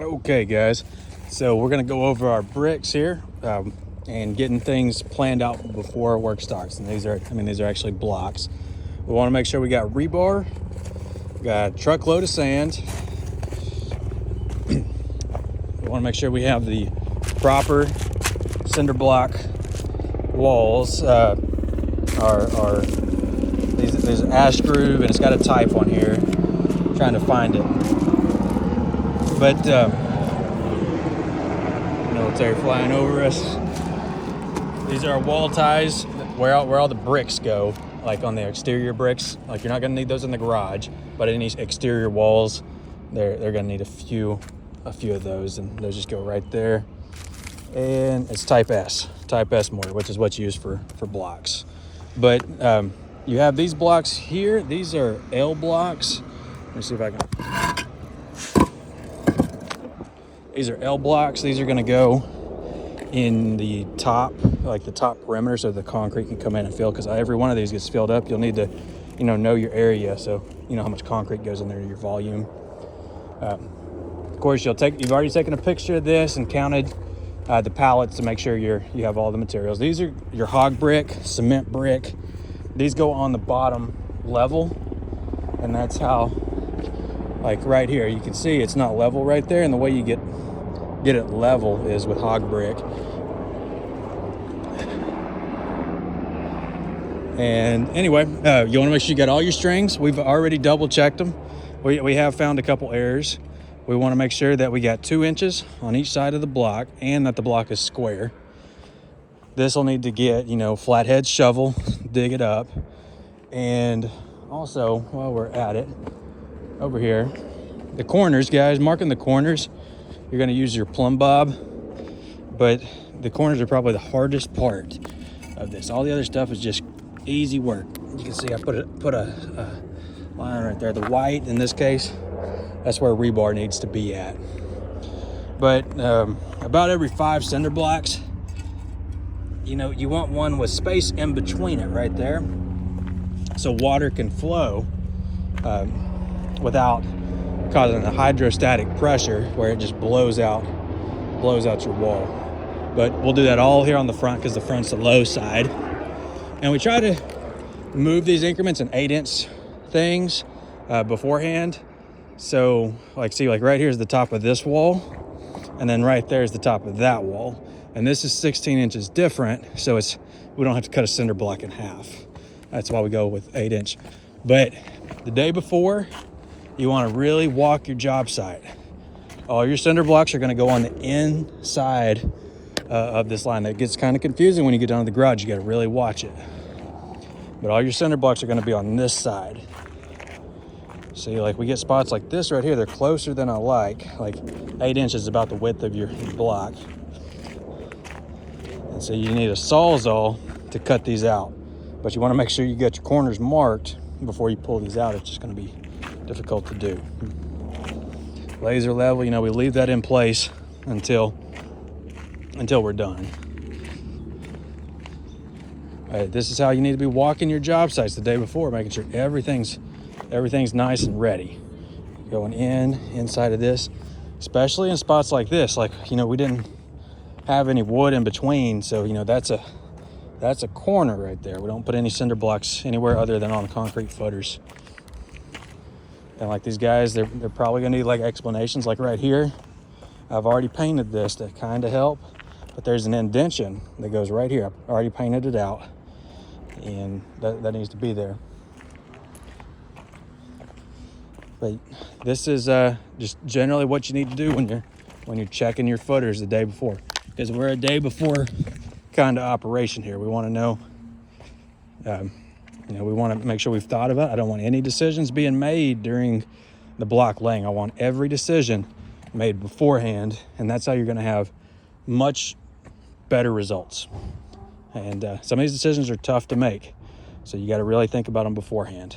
Okay guys, so we're gonna go over our bricks here and getting things planned out before work starts. And these are actually blocks. We want to make sure we got rebar, we got a truckload of sand. We want to make sure we have the proper cinder block walls. There's an ash groove and it's got a type on here. I'm trying to find it. But military flying over us. These are our wall ties where all the bricks go, like on the exterior bricks. Like you're not gonna need those in the garage, but any exterior walls, they're gonna need a few of those, and those just go right there. And it's type S mortar, which is what's used for blocks. But you have these blocks here. These are L blocks. Let me see if I can. These are L blocks. These are going to go in the top, like the top perimeter, so the concrete can come in and fill. Because every one of these gets filled up, you'll need to, know your area, so you know how much concrete goes in there, your volume. Of course, you've already taken a picture of this and counted the pallets to make sure you have all the materials. These are your hog brick, cement brick. These go on the bottom level, and that's how, like right here, you can see it's not level right there, and the way you get it level is with hog brick. And anyway, you want to make sure you got all your strings. We've already double checked them. We have found a couple errors. We want to make sure that we got 2 inches on each side of the block and that the block is square. This will need to get, flathead shovel, dig it up. And also, while we're at it, over here, the corners, guys, marking the corners, you're going to use your plumb bob, but the corners are probably the hardest part of this. All the other stuff is just easy work. You can see I put a line right there. The white, in this case, that's where rebar needs to be at. But about every 5 cinder blocks, you want one with space in between it right there, so water can flow without causing a hydrostatic pressure where it just blows out your wall. But we'll do that all here on the front because the front's the low side. And we try to move these increments in 8-inch things beforehand. So like right here is the top of this wall, and then right there is the top of that wall. And this is 16 inches different, so we don't have to cut a cinder block in half. That's why we go with 8-inch. But the day before, you want to really walk your job site. All your cinder blocks are going to go on the inside of this line. That gets kind of confusing when you get down to the garage. You got to really watch it. But all your cinder blocks are going to be on this side. See, like we get spots like this right here. They're closer than I like 8 inches is about the width of your block. And so you need a Sawzall to cut these out. But you want to make sure you get your corners marked before you pull these out. It's just going to be difficult to do. Laser level, we leave that in place until we're done. All right, this is how you need to be walking your job sites the day before, making sure everything's nice and ready. Going inside of this, especially in spots like this, we didn't have any wood in between, so that's a corner right there. We don't put any cinder blocks anywhere other than on concrete footers. And like these guys, they're probably gonna need explanations. Like right here, I've already painted this to kind of help, but there's an indentation that goes right here. I've already painted it out, and that needs to be there. But this is just generally what you need to do when you're checking your footers the day before, because we're a day before kind of operation here. We want to know, we want to make sure we've thought about it. I don't want any decisions being made during the block laying. I want every decision made beforehand, and that's how you're going to have much better results. And some of these decisions are tough to make, so you got to really think about them beforehand.